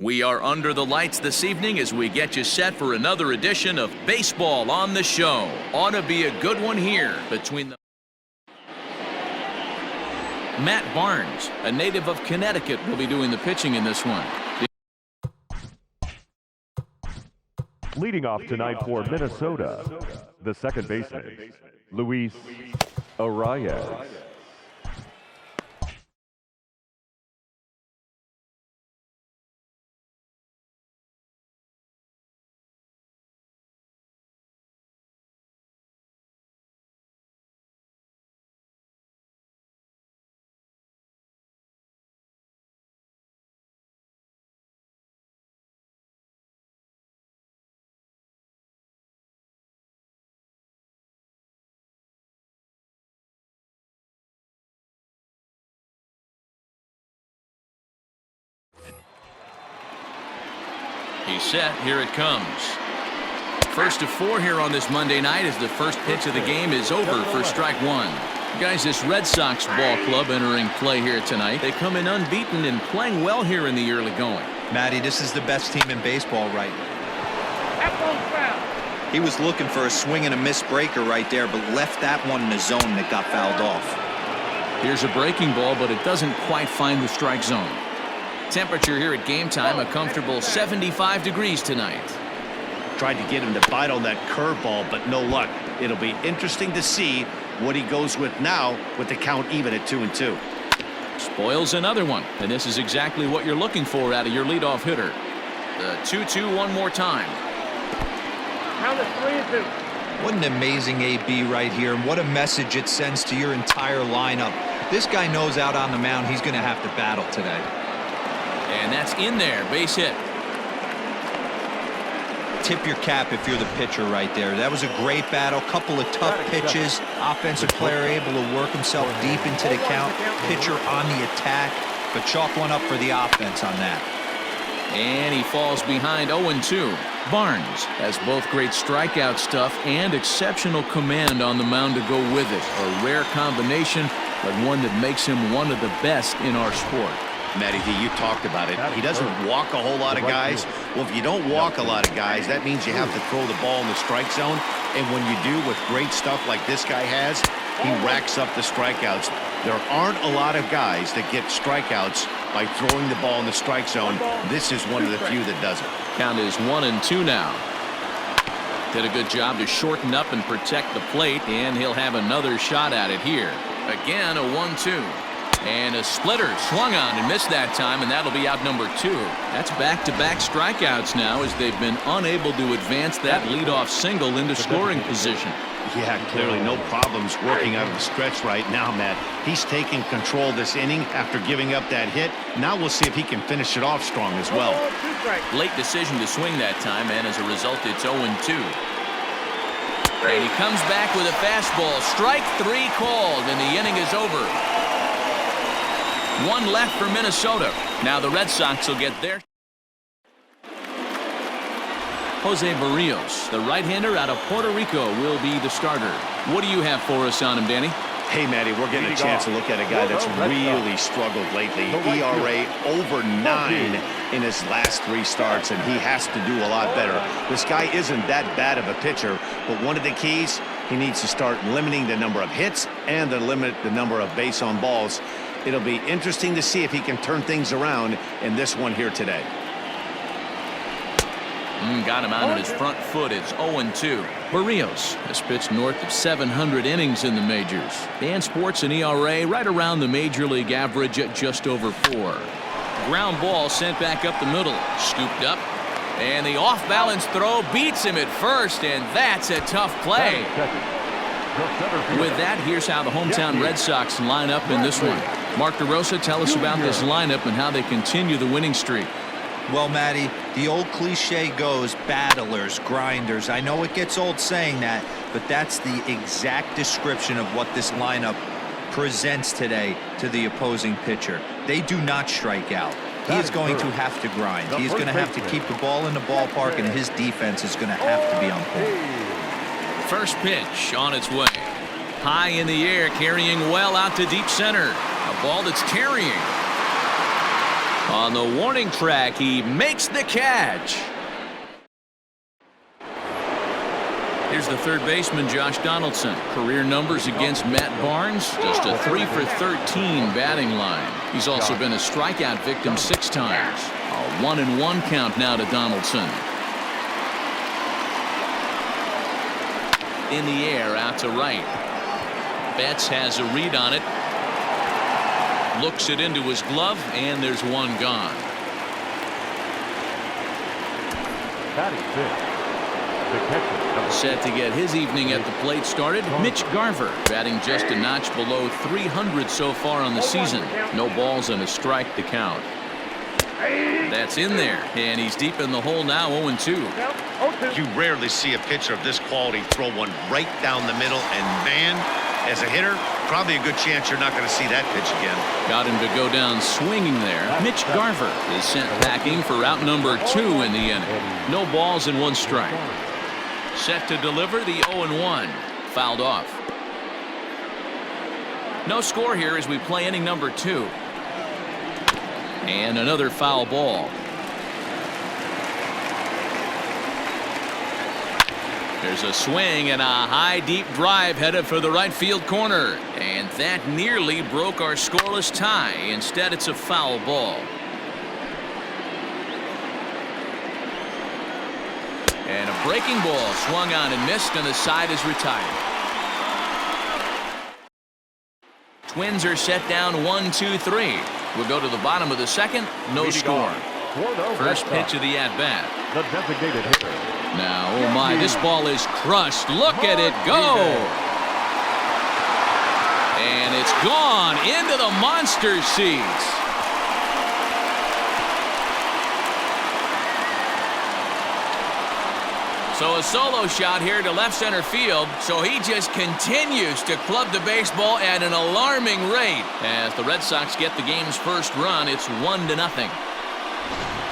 We are under the lights this evening as we get you set for another edition of Baseball on the Show. Ought to be a good one here between the Matt Barnes, a native of Connecticut, will be doing the pitching in this one. Leading off tonight for Minnesota, the second baseman, Luis Arias. He's set. Here it comes. First of 4 here on this Monday night as the first pitch of the game is over for strike one. Guys, this Red Sox ball club entering play here tonight. They come in unbeaten and playing well here in the early going. Matty, this is the best team in baseball right now. He was looking for a swing and a miss breaker right there, but left that one in the zone that got fouled off. Here's a breaking ball, but it doesn't quite find the strike zone. Temperature here at game time, a comfortable 75 degrees tonight. Tried to get him to bite on that curveball, but no luck. It'll be interesting to see what he goes with now with the count even at 2-2. Spoils another one, and this is exactly what you're looking for out of your leadoff hitter. The 2-2 one more time. Count is 3-2. What an amazing AB right here, and what a message it sends to your entire lineup. This guy knows out on the mound he's going to have to battle today. And that's in there, base hit. Tip your cap if you're the pitcher right there. That was a great battle, couple of tough pitches. Offensive player able to work himself deep into the count. Pitcher on the attack, but chalk one up for the offense on that. And he falls behind 0-2. Barnes has both great strikeout stuff and exceptional command on the mound to go with it. A rare combination, but one that makes him one of the best in our sport. Matty D, you talked about it. He doesn't walk a whole lot of guys. Well, if you don't walk a lot of guys, that means you have to throw the ball in the strike zone. And when you do with great stuff like this guy has, he racks up the strikeouts. There aren't a lot of guys that get strikeouts by throwing the ball in the strike zone. This is one of the few that does it. Count is 1-2 now. Did a good job to shorten up and protect the plate, and he'll have another shot at it here. Again, a 1-2. And a splitter swung on and missed that time, and that'll be out number 2. That's back-to-back strikeouts now as they've been unable to advance that leadoff single into scoring position. Yeah, clearly no problems working out of the stretch right now, Matt. He's taking control this inning after giving up that hit. Now we'll see if he can finish it off strong as well. Late decision to swing that time, and as a result, it's 0-2. And he comes back with a fastball. Strike 3 called, and the inning is over. One left for Minnesota. Now the Red Sox will get there. Jose Barrios, the right-hander out of Puerto Rico, will be the starter. What do you have for us on him, Danny? Hey, Matty, we're getting a chance to look at a guy that's really struggled lately. ERA over 9 in his last 3 starts, and he has to do a lot better. This guy isn't that bad of a pitcher, but one of the keys, he needs to start limiting the number of hits and to limit the number of base on balls. It'll be interesting to see if he can turn things around in this one here today. Got him out on his front foot. It's 0-2. Barrios has pitched north of 700 innings in the majors and sports an ERA right around the major league average at just over 4. Ground ball sent back up the middle. Scooped up. And the off-balance throw beats him at first, and that's a tough play. With that, here's how the hometown Red Sox line up in this one. Mark DeRosa, tell us about this lineup and how they continue the winning streak. Well, Matty, the old cliche goes, battlers, grinders. I know it gets old saying that, but that's the exact description of what this lineup presents today to the opposing pitcher. They do not strike out. He is going to have to grind. He is going to have to keep the ball in the ballpark, and his defense is going to have to be on point. First pitch on its way. High in the air, carrying well out to deep center. A ball that's carrying. On the warning track, he makes the catch. Here's the third baseman, Josh Donaldson. Career numbers against Matt Barnes, just a 3 for 13 batting line. He's also been a strikeout victim 6 times. A 1-1 count now to Donaldson. In the air, out to right. Betts has a read on it. Looks it into his glove, and there's one gone. Batting fifth, the catcher. Set to get his evening at the plate started, Mitch Garver, batting just a notch below 300 so far on the season. No balls and a strike to count. That's in there, and he's deep in the hole now, 0-2. You rarely see a pitcher of this quality throw one right down the middle, and man, as a hitter, probably a good chance you're not going to see that pitch again. Got him to go down swinging there. Mitch Garver is sent packing for out number 2 in the inning. No balls and 1 strike. Set to deliver the 0-1. Fouled off. No score here as we play inning number 2. And another foul ball. There's a swing and a high deep drive headed for the right field corner. And that nearly broke our scoreless tie. Instead, it's a foul ball. And a breaking ball swung on and missed, and the side is retired. Twins are set down 1-2-3. We'll go to the bottom of the second. No score. First pitch of the at-bat. The designated hitter. Now, oh my, this ball is crushed. Look at it go. And it's gone into the monster seats. So a solo shot here to left center field. So he just continues to club the baseball at an alarming rate. As the Red Sox get the game's first run, it's 1-0.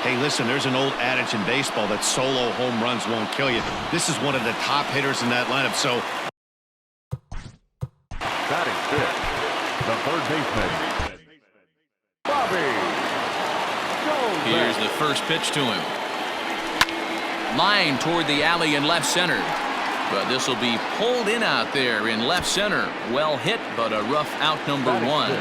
Hey, listen, there's an old adage in baseball that solo home runs won't kill you. This is one of the top hitters in that lineup, so. Batting fifth, the third baseman, Bobby Jones. Here's the first pitch to him. Line toward the alley in left center. But this will be pulled in out there in left center. Well hit, but a rough out number 1.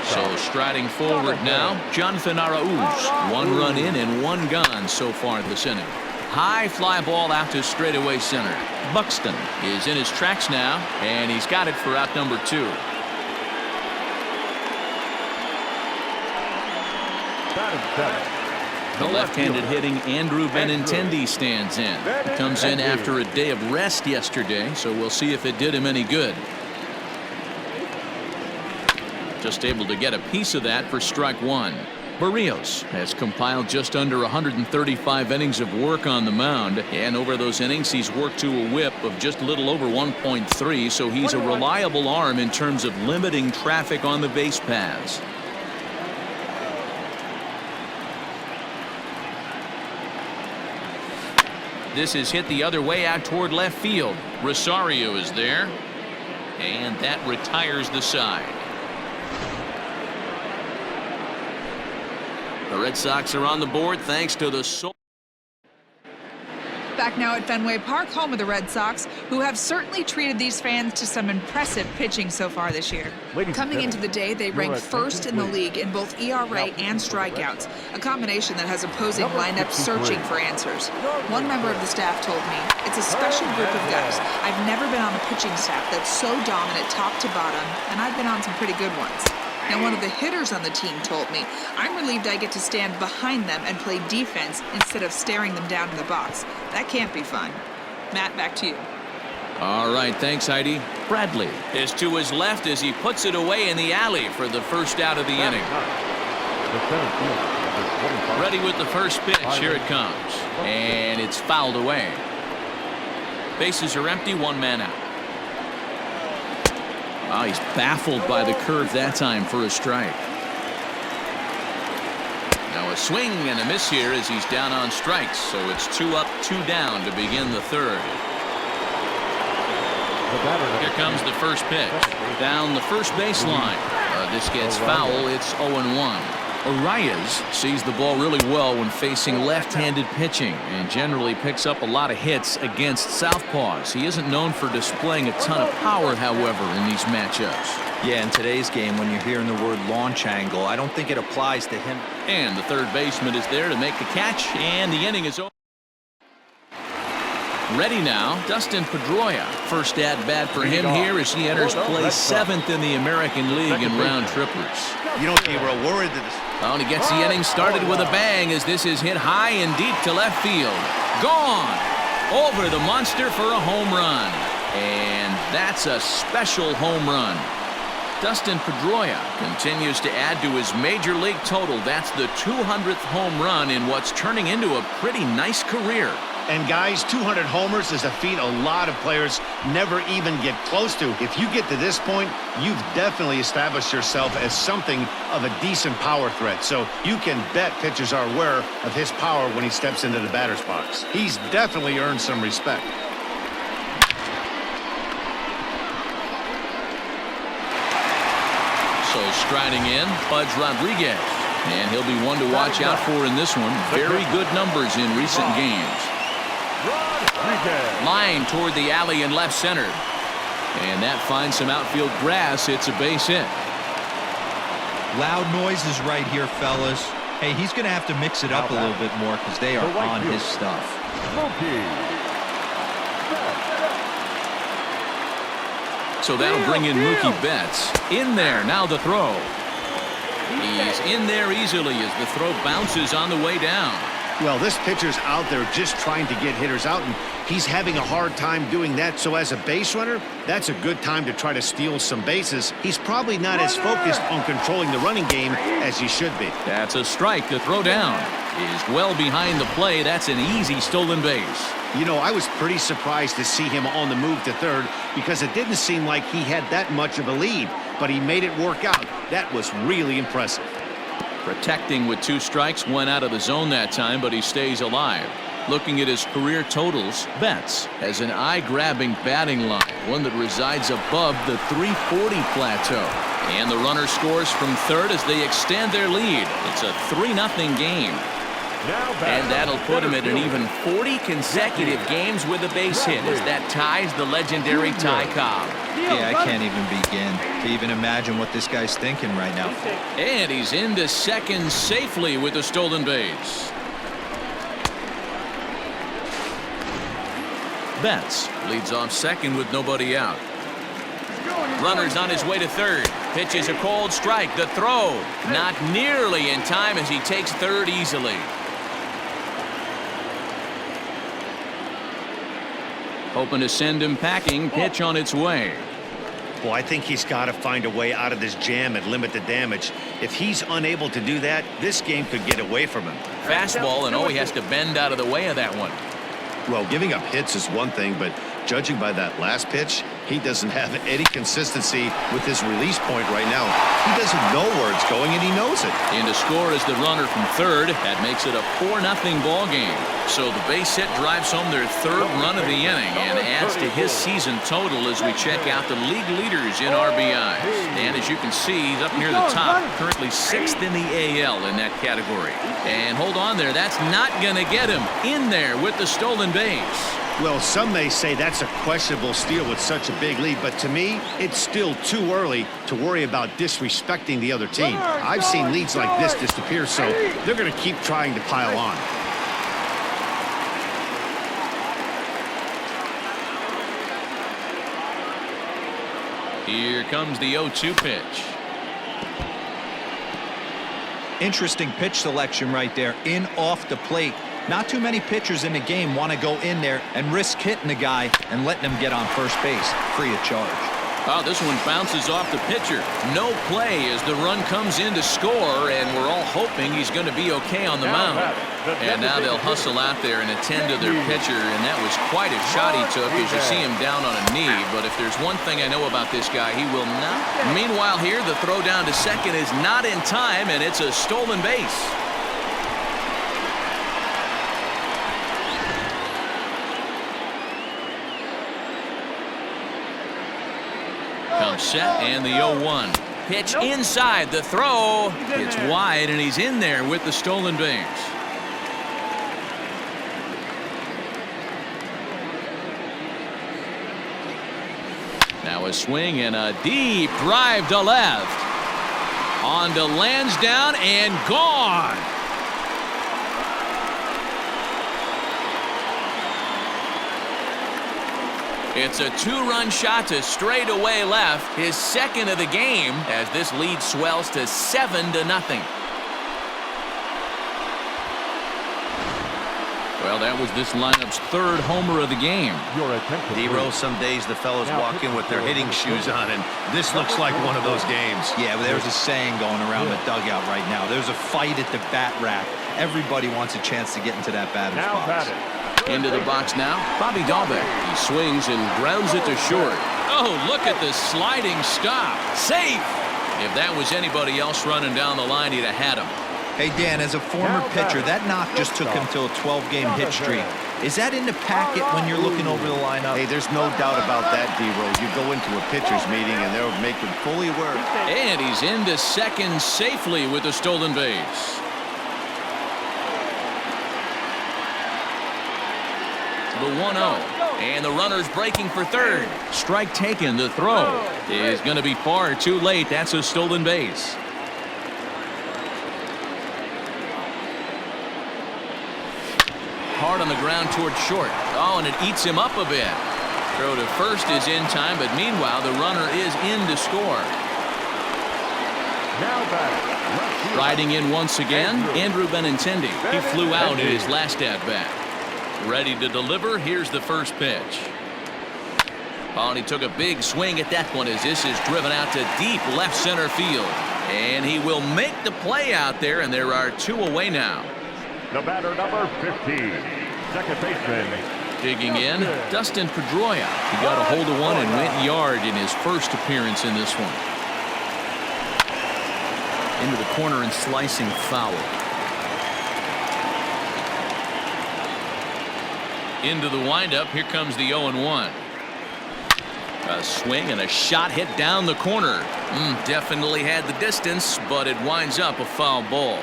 So striding forward now, Jonathan Arauz. 1 run in and 1 gone so far this inning. High fly ball out to straightaway center. Buxton is in his tracks now, and he's got it for out number 2. Batting seventh, The left-handed hitting Andrew Benintendi stands in. Comes in after a day of rest yesterday, so we'll see if it did him any good. Just able to get a piece of that for strike 1. Barrios has compiled just under 135 innings of work on the mound, and over those innings he's worked to a whip of just a little over 1.3, so he's a reliable arm in terms of limiting traffic on the base paths. This is hit the other way out toward left field. Rosario is there, and that retires the side. The Red Sox are on the board thanks to the Back now at Fenway Park, home of the Red Sox, who have certainly treated these fans to some impressive pitching so far this year. Coming into the day, they ranked first in the league in both ERA and strikeouts, a combination that has opposing lineups searching for answers. One member of the staff told me, "It's a special group of guys. I've never been on a pitching staff that's so dominant top to bottom, and I've been on some pretty good ones." Now, one of the hitters on the team told me, "I'm relieved I get to stand behind them and play defense instead of staring them down in the box. That can't be fun." Matt, back to you. All right, thanks, Heidi. Bradley is to his left as he puts it away in the alley for the first out of the inning. Ready with the first pitch. Here it comes. And it's fouled away. Bases are empty, 1 man out. Oh, he's baffled by the curve that time for a strike. Now a swing and a miss here as he's down on strikes. So it's 2 up, 2 down to begin the third. Here comes the first pitch. Down the first baseline. This gets foul. It's 0-1. Arias sees the ball really well when facing left-handed pitching and generally picks up a lot of hits against southpaws. He isn't known for displaying a ton of power, however, in these matchups. Yeah, in today's game, when you're hearing the word launch angle, I don't think it applies to him. And the third baseman is there to make the catch, and the inning is over. Ready now, Dustin Pedroia. First at-bat for him here as he enters play 7th in the American League in round trippers. You don't be real worried that this... Well, and he gets the inning started with a bang as this is hit high and deep to left field. Gone! Over the monster for a home run. And that's a special home run. Dustin Pedroia continues to add to his major league total. That's the 200th home run in what's turning into a pretty nice career. And guys, 200 homers is a feat a lot of players never even get close to. If you get to this point, you've definitely established yourself as something of a decent power threat. So you can bet pitchers are aware of his power when he steps into the batter's box. He's definitely earned some respect. So striding in, Pudge Rodriguez. And he'll be one to watch out for in this one. Very good numbers in recent games. Line toward the alley in left center. And that finds some outfield grass. It's a base hit. Loud noises right here, fellas. Hey, he's going to have to mix it up a little bit more because they are on his stuff. So that'll bring in Mookie Betts. In there, now the throw. He's in there easily as the throw bounces on the way down. Well, this pitcher's out there just trying to get hitters out, and he's having a hard time doing that. So as a base runner, that's a good time to try to steal some bases. He's probably not as focused on controlling the running game as he should be. That's a strike. The throw down is well behind the play. That's an easy stolen base. You know, I was pretty surprised to see him on the move to third because it didn't seem like he had that much of a lead, but he made it work out. That was really impressive. Protecting with 2 strikes, went out of the zone that time, but he stays alive. Looking at his career totals, Betts has an eye-grabbing batting line, one that resides above the 340 plateau. And the runner scores from third as they extend their lead. It's a 3-0 game. And that'll put him at an even 40 consecutive games with a base hit as that ties the legendary Ty Cobb. Yeah, I can't even begin to even imagine what this guy's thinking right now. And he's into second safely with the stolen base. Betts leads off second with nobody out. Runner's on his way to third. Pitches a cold strike. The throw not nearly in time as he takes third easily. Hoping to send him packing. Pitch on its way. Well, I think he's got to find a way out of this jam and limit the damage. If he's unable to do that, this game could get away from him. Fastball, and he has to bend out of the way of that one. Well, giving up hits is one thing, but judging by that last pitch, he doesn't have any consistency with his release point right now. He doesn't know where it's going, and he knows it. And to score is the runner from third. That makes it a 4-0 ball game. So the base hit drives home their third run of the inning and adds to his season total as we check out the league leaders in RBIs. And as you can see, he's up near the top, currently 6th in the AL in that category. And hold on there, that's not going to get him in there with the stolen base. Well, some may say that's a questionable steal with such a big lead, but to me, it's still too early to worry about disrespecting the other team. I've seen leads like this disappear, so they're going to keep trying to pile on. Here comes the 0-2 pitch. Interesting pitch selection right there, in off the plate. Not too many pitchers in the game want to go in there and risk hitting the guy and letting him get on first base free of charge. Oh, this one bounces off the pitcher. No play as the run comes in to score, and we're all hoping he's going to be okay on the mound. And now they'll hustle out there and attend to their pitcher, and that was quite a shot he took as you see him down on a knee. But if there's one thing I know about this guy, he will not. Meanwhile here, the throw down to second is not in time, and it's a stolen base. Comes set and the 0-1. Pitch inside. The throw. It's wide, and he's in there with the stolen base. Now a swing and a deep drive to left. On to Lansdowne and gone. It's a two-run shot to straightaway left, his second of the game, as this lead swells to 7-0. Well, that was this lineup's third homer of the game. Your attention. Dero, some days the fellas walk in with their hitting shoes on, and this looks like one of those games. Yeah, there's a saying going around the dugout right now. There's a fight at the bat rack. Everybody wants a chance to get into that batter's box. Into the box now, Bobby Dahlbeck. He swings and grounds it to short. Oh, look at the sliding stop. Safe! If that was anybody else running down the line, he'd have had him. Hey, Dan, as a former pitcher, that knock just took him to a 12-game hit streak. Is that in the packet when you're looking over the lineup? Hey, there's no doubt about that, D-Row. You go into a pitcher's meeting, and they'll make him fully aware. And he's into second safely with the stolen base. The 1-0, and the runner's breaking for third. Strike taken. The throw is going to be far too late. That's a stolen base. Hard on the ground toward short. Oh, and it eats him up a bit. Throw to first is in time, but meanwhile the runner is in to score. Now back. Riding in once again, Andrew Benintendi. He flew out in his last at-bat. Ready to deliver. Here's the first pitch. Oh, and he took a big swing at that one as this is driven out to deep left center field. And he will make the play out there, and there are two away now. The batter, number 15, second baseman. Digging in, Dustin Pedroia. He got a hold of one and went yard in his first appearance in this one. Into the corner and slicing foul. Into the windup. Here comes the 0-1. A swing and a shot hit down the corner. Definitely had the distance, but it winds up a foul ball.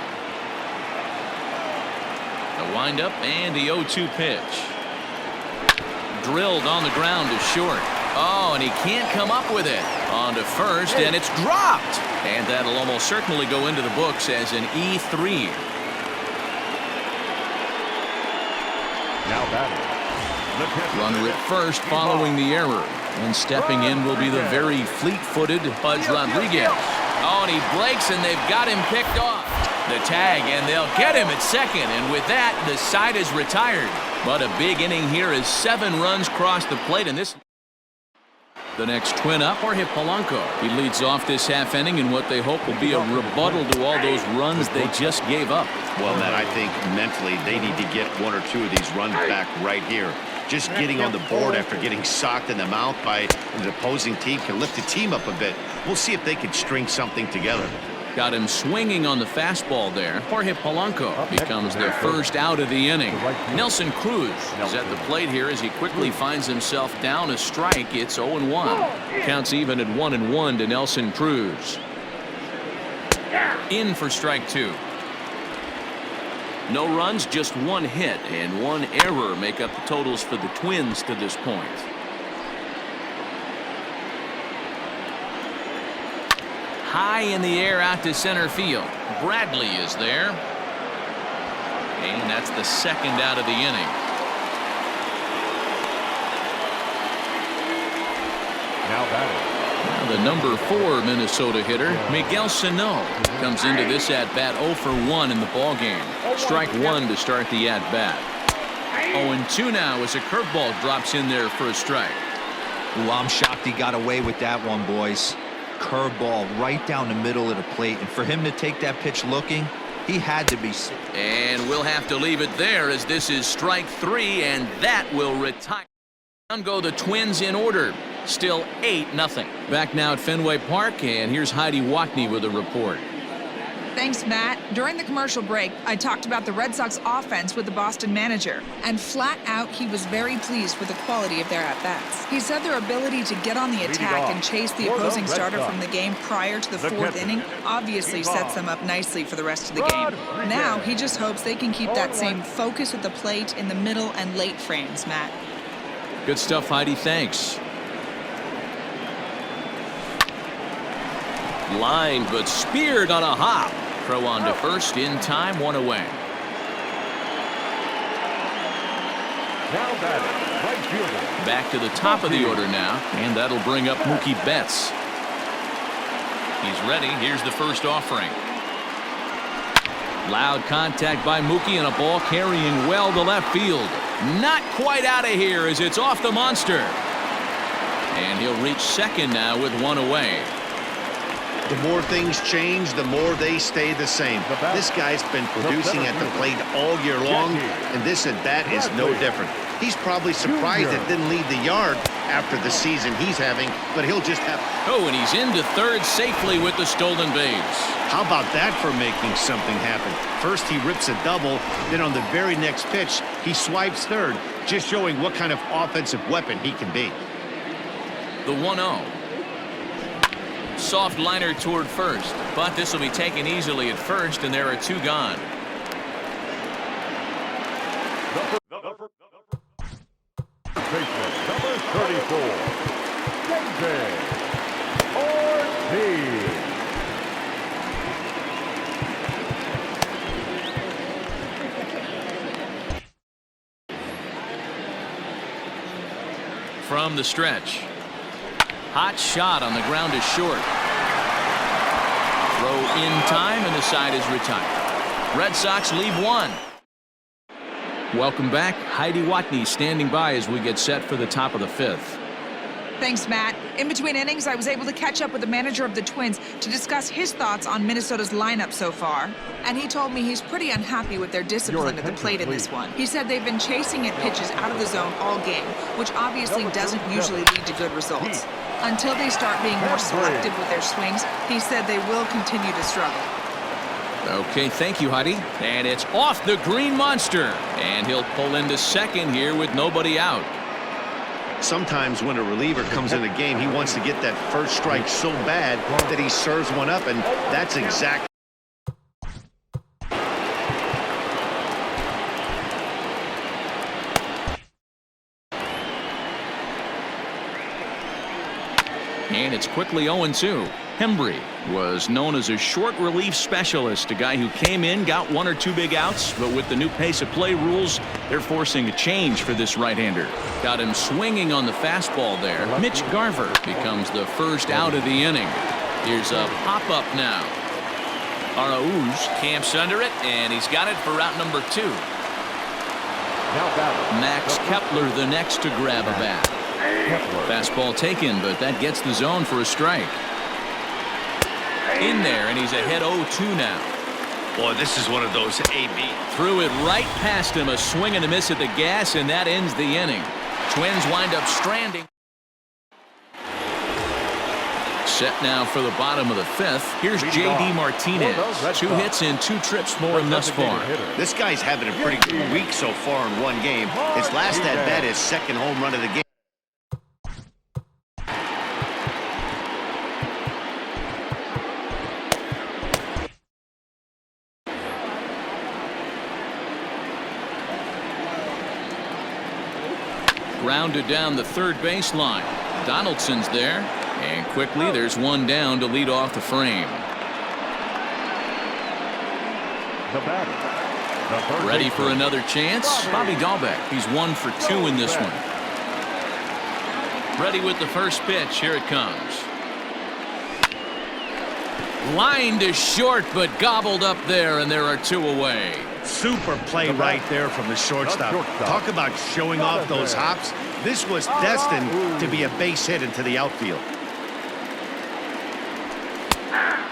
The windup and the 0-2 pitch. Drilled on the ground to short. Oh, and he can't come up with it. On to first, and it's dropped. And that'll almost certainly go into the books as an E3. Now batting. Runner at first following the error. And stepping in will be the very fleet-footed Pudge Rodriguez. Oh, and he breaks, and they've got him picked off. The tag, and they'll get him at second. And with that, the side is retired. But a big inning here as 7 runs cross the plate. And this... The next twin up, Jorge Polanco. He leads off this half inning in what they hope will be a rebuttal to all those runs they just gave up. Well, Matt, I think mentally they need to get 1 or 2 of these runs back right here. Just getting on the board after getting socked in the mouth by an opposing team can lift the team up a bit. We'll see if they can string something together. Got him swinging on the fastball there. Jorge Polanco becomes the first out of the inning. Nelson Cruz is at the plate here as he quickly finds himself down a strike. It's 0-1. Counts even at 1-1 to Nelson Cruz. In for strike 2. No runs, just 1 hit and 1 error make up the totals for the Twins to this point. High in the air out to center field. Bradley is there. And that's the second out of the inning. Now batting. The number 4 Minnesota hitter, Miguel Sano, comes into this at-bat 0 for 1 in the ballgame. Strike 1 to start the at-bat. 0-2 now as a curveball drops in there for a strike. Ooh, I'm shocked he got away with that one, boys. Curveball right down the middle of the plate, and for him to take that pitch looking, he had to be. And we'll have to leave it there as this is strike 3, and that will retire. Down go the Twins in order. Still 8-0. Back now at Fenway Park, and here's Heidi Watney with a report. Thanks, Matt. During the commercial break, I talked about the Red Sox offense with the Boston manager, and flat out, he was very pleased with the quality of their at-bats. He said their ability to get on the attack and chase the opposing starter from the game prior to the fourth inning obviously sets them up nicely for the rest of the game. Now, he just hopes they can keep that same focus at the plate in the middle and late frames, Matt. Good stuff, Heidi. Thanks. Line, but speared on a hop. Throw on to first in time, one away. Now batting, right fielder. Back to the top of the order now, and that'll bring up Mookie Betts. He's ready. Here's the first offering. Loud contact by Mookie and a ball carrying well to left field. Not quite out of here as it's off the monster. And he'll reach second now with one away. The more things change, the more they stay the same. This guy's been producing at the plate all year long, and this at-bat is no different. He's probably surprised it didn't leave the yard after the season he's having, but he'll just have... Oh, and he's into third safely with the stolen base. How about that for making something happen? First, he rips a double, then on the very next pitch, he swipes third, just showing what kind of offensive weapon he can be. The 1-0. Soft liner toward first, but this will be taken easily at first, and there are two gone. Number 34, David Ortiz. From the stretch. Hot shot on the ground is short. Throw in time, and the side is retired. Red Sox lead one. Welcome back. Heidi Watney standing by as we get set for the top of the fifth. Thanks, Matt. In between innings, I was able to catch up with the manager of the Twins to discuss his thoughts on Minnesota's lineup so far. And he told me he's pretty unhappy with their discipline at the plate in this one. He said they've been chasing at pitches out of the zone all game, which obviously doesn't usually lead to good results. Until they start being more selective with their swings, he said they will continue to struggle. Okay, thank you, Heidi. And it's off the green monster. And he'll pull into second here with nobody out. Sometimes when a reliever comes in a game, he wants to get that first strike so bad that he serves one up, and that's exactly. And it's quickly 0-2. Hembry was known as a short relief specialist, a guy who came in, got one or two big outs, but with the new pace of play rules, they're forcing a change for this right-hander. Got him swinging on the fastball there. Mitch Garver becomes the first out of the inning. Here's a pop-up now. Arauz camps under it, and he's got it for route number 2. Max Kepler the next to grab a bat. Fastball taken, but that gets the zone for a strike. In there, and he's ahead 0-2 now. Boy, this is one of those AB. Threw it right past him, a swing and a miss at the gas, and that ends the inning. Twins wind up stranding. Set now for the bottom of the fifth. Here's J.D. Martinez. 2 hits and 2 trips for him thus far. This guy's having a pretty good week so far in one game. His last at-bat is second home run of the game. Grounded down the third baseline. Donaldson's there, and quickly there's one down to lead off the frame. Ready for another chance? Bobby Dahlbeck. He's 1 for 2 in this one. Ready with the first pitch. Here it comes. Line to short, but gobbled up there, and there are 2 away. Super play right there from the shortstop. Talk about showing off those hops. This was destined to be a base hit into the outfield.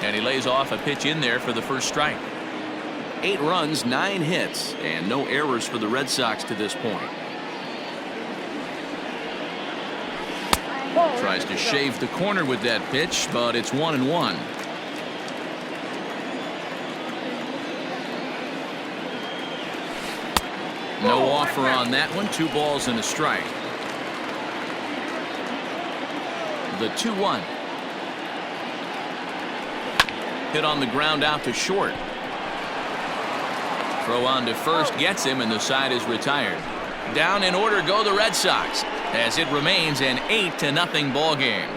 And he lays off a pitch in there for the first strike. 8 runs, 9 hits, and no errors for the Red Sox to this point. Tries to shave the corner with that pitch, but it's 1-1. No offer on that one. 2 balls and a strike. The 2-1. Hit on the ground out to short. Throw on to first gets him, and the side is retired. Down in order go the Red Sox, as it remains an 8-0 ball game.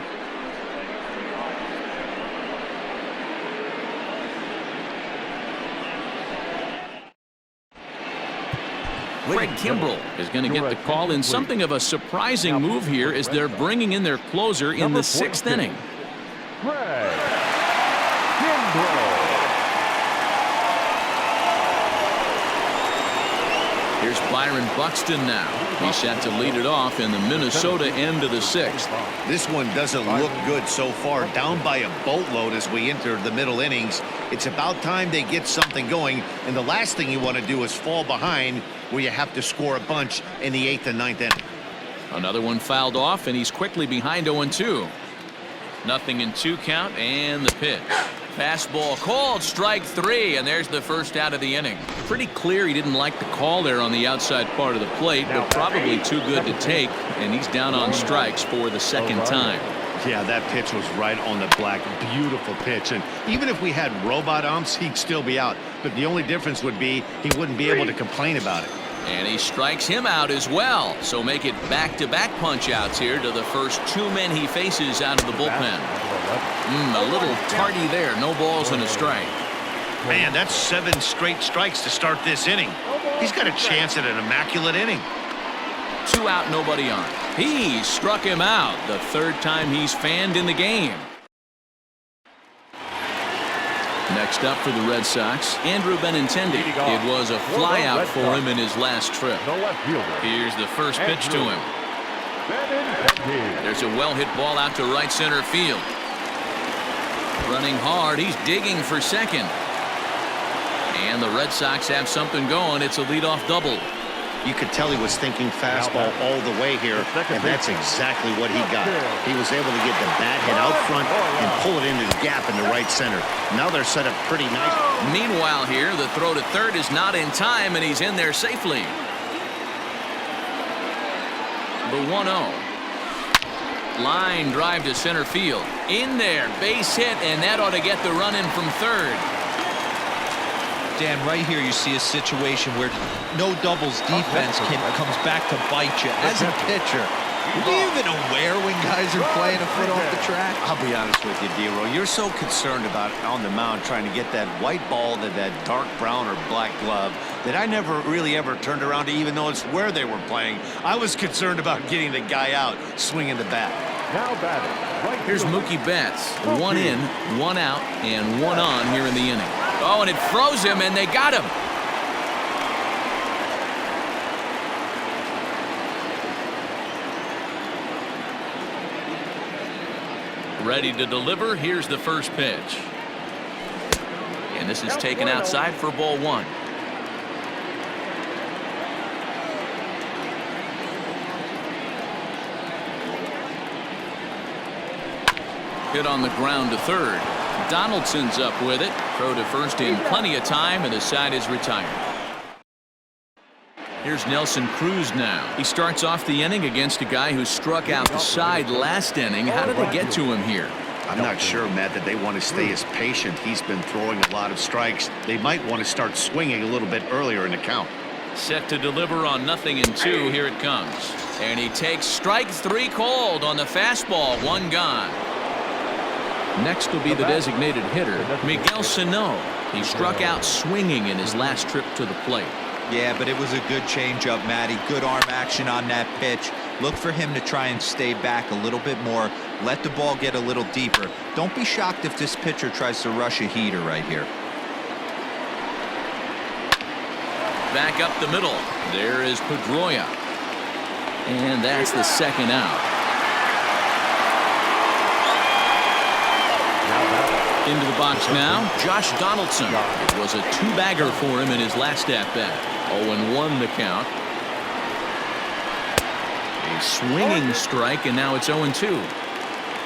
Craig Kimbrell is going to get the call in something of a surprising move here as they're bringing in their closer in the 6th inning. Craig Kimbrell. Here's Byron Buxton now. He's set to lead it off in the Minnesota end of the 6th. This one doesn't look good so far. Down by a boatload as we enter the middle innings. It's about time they get something going, and the last thing you want to do is fall behind where you have to score a bunch in the 8th and 9th inning. Another one fouled off, and he's quickly behind 0-2. 0-2 count, and the pitch. Fastball called, strike 3, and there's the first out of the inning. Pretty clear he didn't like the call there on the outside part of the plate, but probably too good to take, and he's down on strikes for the 2nd time. Yeah, that pitch was right on the black. Beautiful pitch, and even if we had robot umps, he'd still be out. But the only difference would be he wouldn't be able to complain about it. And he strikes him out as well. So make it back-to-back punch-outs here to the first 2 men he faces out of the bullpen. A little tardy there. No balls and a strike. Man, that's 7 straight strikes to start this inning. He's got a chance at an immaculate inning. 2 out, nobody on. He struck him out. The 3rd time he's fanned in the game. Next up for the Red Sox, Andrew Benintendi. It was a flyout for him in his last trip. Here's the first pitch to him. There's a well-hit ball out to right center field. Running hard, he's digging for second. And the Red Sox have something going. It's a leadoff double. You could tell he was thinking fastball all the way here, and that's exactly what he got. He was able to get the bat hit out front and pull it into the gap in the right center. Now they're set up pretty nice. Meanwhile here, the throw to third is not in time, and he's in there safely. The 1-0. Line drive to center field. In there, base hit, and that ought to get the run in from third. Dan, right here you see a situation where no doubles defense comes back to bite you. As a pitcher, are you even aware when guys are playing a foot off the track? I'll be honest with you, D-Row. You're so concerned about on the mound trying to get that white ball to that dark brown or black glove that I never really ever turned around to even notice where they were playing. I was concerned about getting the guy out, swinging the bat. Now batting. Right. Here's Mookie Betts. 1 in, 1 out, and 1 on here in the inning. Oh, and it froze him, and they got him. Ready to deliver. Here's the first pitch. And this is taken outside for ball 1. Hit on the ground to third. Donaldson's up with it. Throw to first in plenty of time, and the side is retired. Here's Nelson Cruz now. He starts off the inning against a guy who struck out the side last inning. How did they get to him here? I'm not sure, Matt, that they want to stay as patient. He's been throwing a lot of strikes. They might want to start swinging a little bit earlier in the count. Set to deliver on 0-2. Here it comes. And he takes strike 3 called on the fastball. 1 gone. Next will be the designated hitter, Miguel Sano. He struck out swinging in his last trip to the plate. Yeah, but it was a good changeup, Matty. Good arm action on that pitch. Look for him to try and stay back a little bit more. Let the ball get a little deeper. Don't be shocked if this pitcher tries to rush a heater right here. Back up the middle. There is Pedroia. And that's the 2nd out. Into the box now, Josh Donaldson. It was a 2-bagger for him in his last at-bat. 0-1 the count. A swinging strike, and now it's 0-2.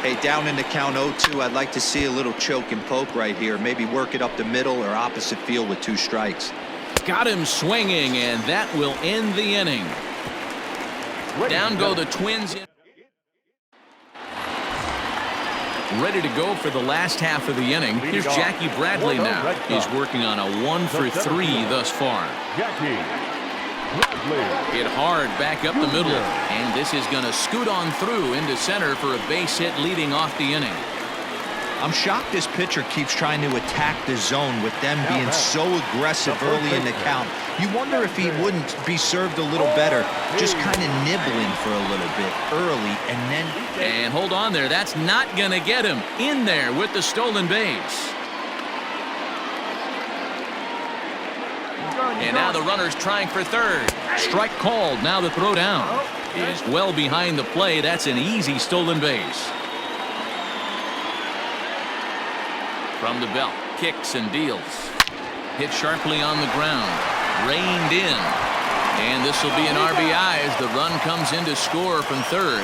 Hey, down in the count 0-2, I'd like to see a little choke and poke right here. Maybe work it up the middle or opposite field with 2 strikes. Got him swinging, and that will end the inning. Down go the Twins. Ready to go for the last half of the inning. Here's Jackie Bradley now. He's working on a 1-for-3 thus far. Hit hard back up the middle, and this is going to scoot on through into center for a base hit leading off the inning. I'm shocked this pitcher keeps trying to attack the zone with them being so aggressive early in the count. You wonder if he wouldn't be served a little better, just kind of nibbling for a little bit early and then... And hold on there. That's not going to get him in there with the stolen base. And now the runner's trying for third. Strike called. Now the throw down is well behind the play. That's an easy stolen base. From the belt, kicks and deals. Hit sharply on the ground. Reined in. And this will be an RBI as the run comes in to score from third.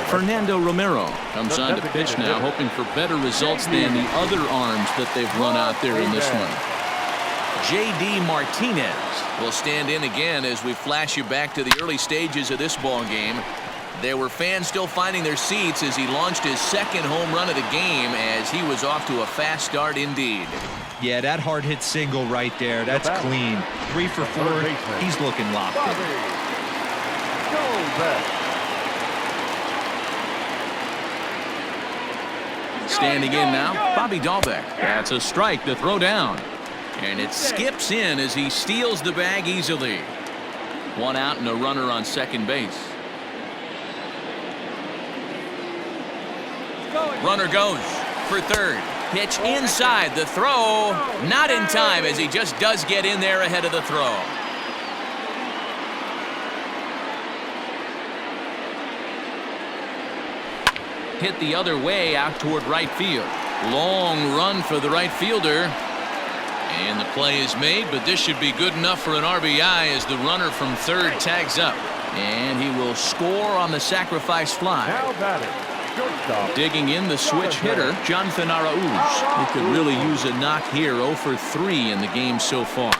Fernando Romero comes on to pitch now, hoping for better results than the other arms that they've run out there in this one. J.D. Martinez will stand in again as we flash you back to the early stages of this ball game. There were fans still finding their seats as he launched his second home run of the game as he was off to a fast start indeed. Yeah, that hard hit single right there. That's clean. 3 for 4. He's looking locked in. Standing in now, Bobby Dahlbeck. That's a strike to throw down. And it skips in as he steals the bag easily. 1 out and a runner on second base. Runner goes for third. Pitch inside. The throw not in time as he just does get in there ahead of the throw. Hit the other way out toward right field. Long run for the right fielder. And the play is made, but this should be good enough for an RBI as the runner from third tags up. And he will score on the sacrifice fly. Digging in the switch hitter, Jonathan Arauz. He could really use a knock here. 0 for 3 in the game so far.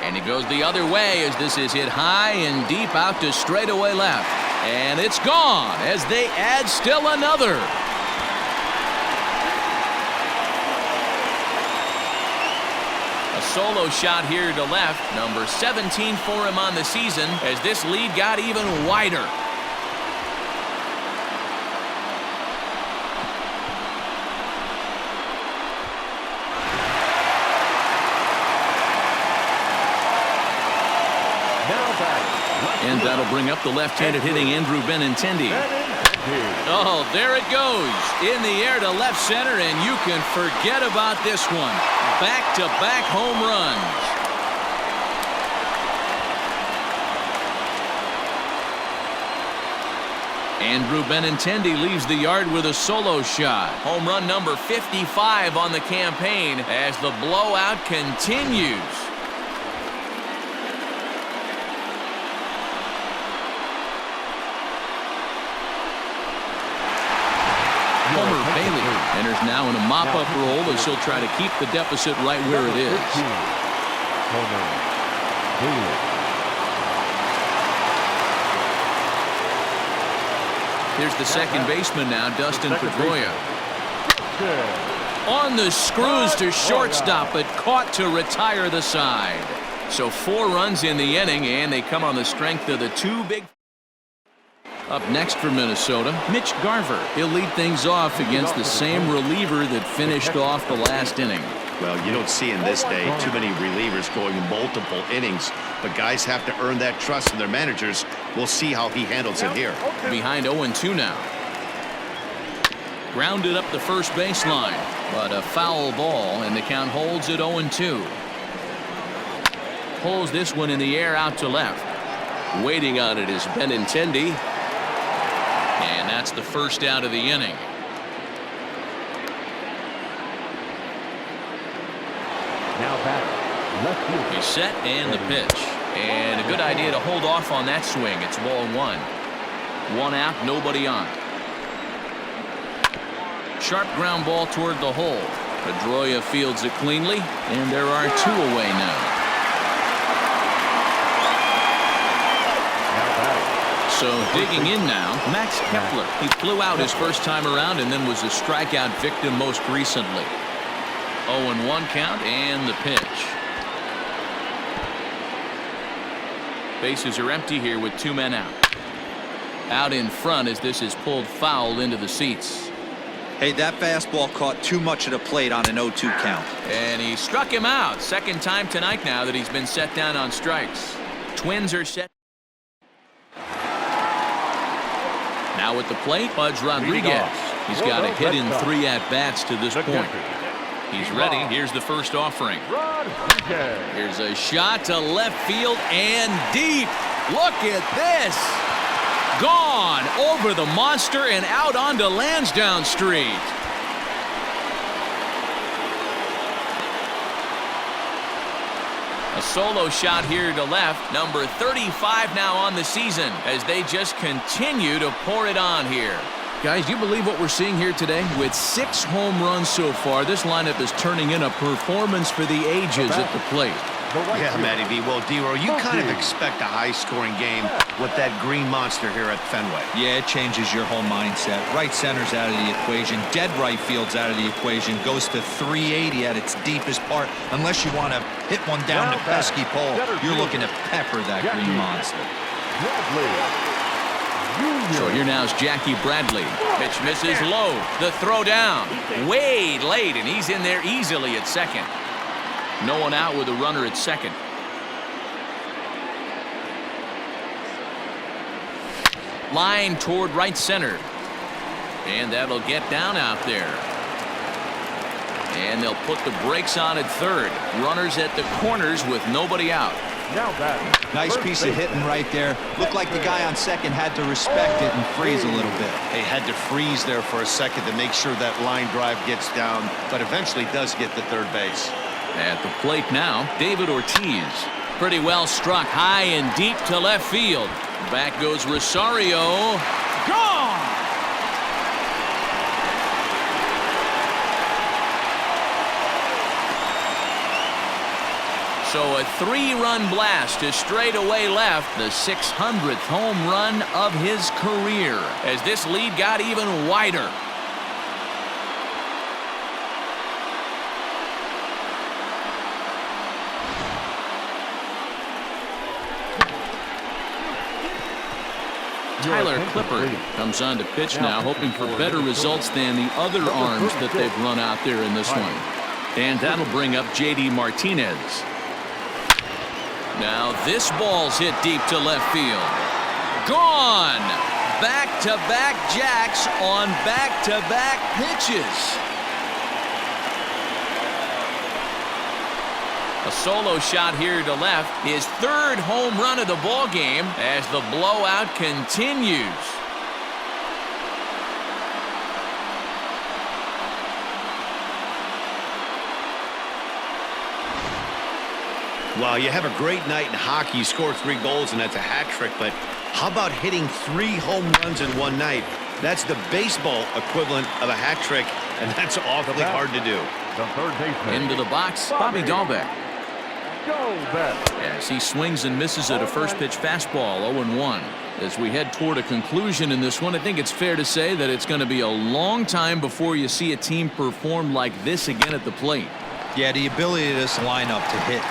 And he goes the other way as this is hit high and deep out to straightaway left. And it's gone as they add still another. A solo shot here to left. Number 17 for him on the season as this lead got even wider. And that'll bring up the left-handed hitting Andrew Benintendi. Oh, there it goes. In the air to left center, and you can forget about this one. Back-to-back home runs. Andrew Benintendi leaves the yard with a solo shot. Home run number 55 on the campaign as the blowout continues. Homer Bailey enters now in a mop-up role as he'll try to keep the deficit right where it is. Homer Bailey. Here's the second baseman now, Dustin Pedroia. On the screws to shortstop, but caught to retire the side. So 4 runs in the inning, and they come on the strength of the 2 big. Up next for Minnesota, Mitch Garver. He'll lead things off against the same reliever that finished off the last inning. Well, you don't see in this day too many relievers going multiple innings, but guys have to earn that trust from their managers. We'll see how he handles it here. Behind 0-2 now. Grounded up the first baseline, but a foul ball, and the count holds at 0-2. Pulls this one in the air out to left. Waiting on it is Benintendi. And that's the first out of the inning. Now back. Left field. He's set and the pitch. And a good idea to hold off on that swing. It's ball 1. 1 out, nobody on. Sharp ground ball toward the hole. Pedroia fields it cleanly, and there are 2 away now. So digging in now, Max Kepler. He flew out his first time around and then was a strikeout victim most recently. 0-1 count and the pitch. Bases are empty here with 2 men out. Out in front as this is pulled foul into the seats. Hey, that fastball caught too much of the plate on an 0-2 count. And he struck him out. Second time tonight now that he's been set down on strikes. Twins are set. Now at the plate, Pudge Rodriguez. He's got a hit in 3 at-bats to this point. He's ready. Here's the first offering. Here's a shot to left field and deep. Look at this. Gone over the monster and out onto Lansdowne Street. A solo shot here to left. Number 35 now on the season as they just continue to pour it on here. Guys, do you believe what we're seeing here today? With 6 home runs so far, this lineup is turning in a performance for the ages at the plate. Yeah, Matty B. Well, D-Row, you kind of expect a high-scoring game with that green monster here at Fenway. Yeah, it changes your whole mindset. Right center's out of the equation. Dead right field's out of the equation. Goes to 380 at its deepest part. Unless you want to hit one down the pesky pole, you're looking to pepper that green monster. So here now is Jackie Bradley. Pitch misses low. The throw down. Way late, and he's in there easily at second. No one out with a runner at second. Line toward right center. And that'll get down out there. And they'll put the brakes on at third. Runners at the corners with nobody out. Nice piece of hitting right there. Looked like the guy on second had to respect it and freeze a little bit. He had to freeze there for a second to make sure that line drive gets down, but eventually does get to third base. At the plate now, David Ortiz. Pretty well struck high and deep to left field. Back goes Rosario. Gone! So a 3-run blast to straightaway left, the 600th home run of his career, as this lead got even wider. Tyler Clippard comes on to pitch now, hoping for better results than the other arms that they've run out there in this one. And that'll bring up J.D. Martinez. Now this ball's hit deep to left field. Gone! Back-to-back jacks on back-to-back pitches. A solo shot here to left, his 3rd home run of the ball game as the blowout continues. Well, you have a great night in hockey. You score 3 goals, and that's a hat trick. But how about hitting 3 home runs in one night? That's the baseball equivalent of a hat trick, and that's awfully hard to do. Into the box, Bobby Dahlbeck. As he swings and misses at a first pitch fastball, 0-1. As we head toward a conclusion in this one, I think it's fair to say that it's going to be a long time before you see a team perform like this again at the plate. Yeah, the ability of this lineup to hit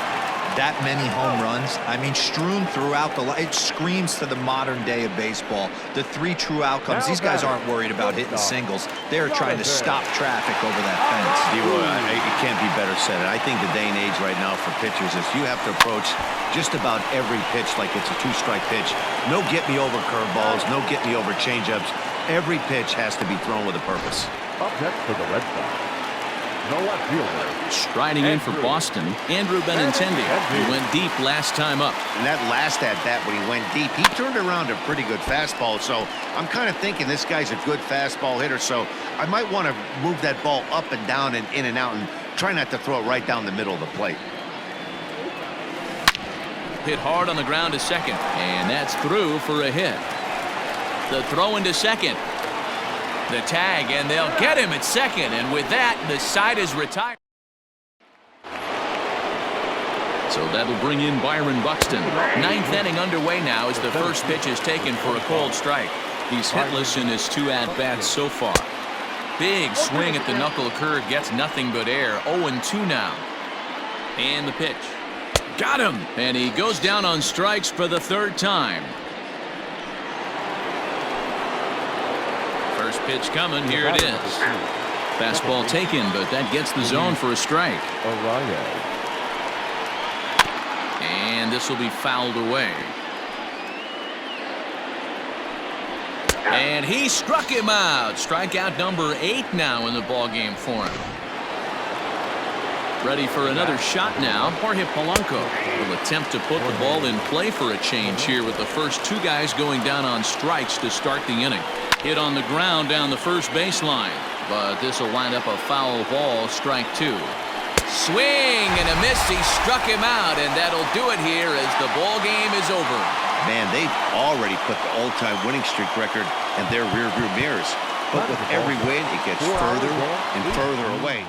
that many home runs, I mean, strewn throughout it screams to the modern day of baseball. The 3 true outcomes. These guys aren't worried about hitting singles. They're trying to stop traffic over that fence. It can't be better said. I think the day and age right now for pitchers is you have to approach just about every pitch like it's a 2-strike pitch. No get-me-over curveballs, no get-me-over changeups. Every pitch has to be thrown with a purpose. Up next for the Red Sox, the left fielder. Striding in for Boston, Andrew Benintendi. He went deep last time up. And that last at-bat when he went deep, he turned around a pretty good fastball. So I'm kind of thinking this guy's a good fastball hitter. So I might want to move that ball up and down and in and out and try not to throw it right down the middle of the plate. Hit hard on the ground to second, and that's through for a hit. The throw into second. The tag, and they'll get him at second. And with that, the side is retired. So that'll bring in Byron Buxton. Ninth inning underway now as the first pitch is taken for a cold strike. He's hitless in his 2 at-bats so far. Big swing at the knuckle curve, gets nothing but air. 0-2 now. And the pitch. Got him! And he goes down on strikes for the 3rd time. First pitch coming, here it is. Fastball taken, but that gets the zone for a strike. And this will be fouled away. And he struck him out. Strikeout number 8 now in the ballgame for him. Ready for another shot now. Jorge Polanco will attempt to put the ball in play for a change here with the first 2 guys going down on strikes to start the inning. Hit on the ground down the first baseline, but this will wind up a foul ball, strike 2. Swing and a miss. He struck him out, and that'll do it here as the ball game is over. Man, they've already put the all-time winning streak record in their rearview mirrors. But with every win, it gets further and further away.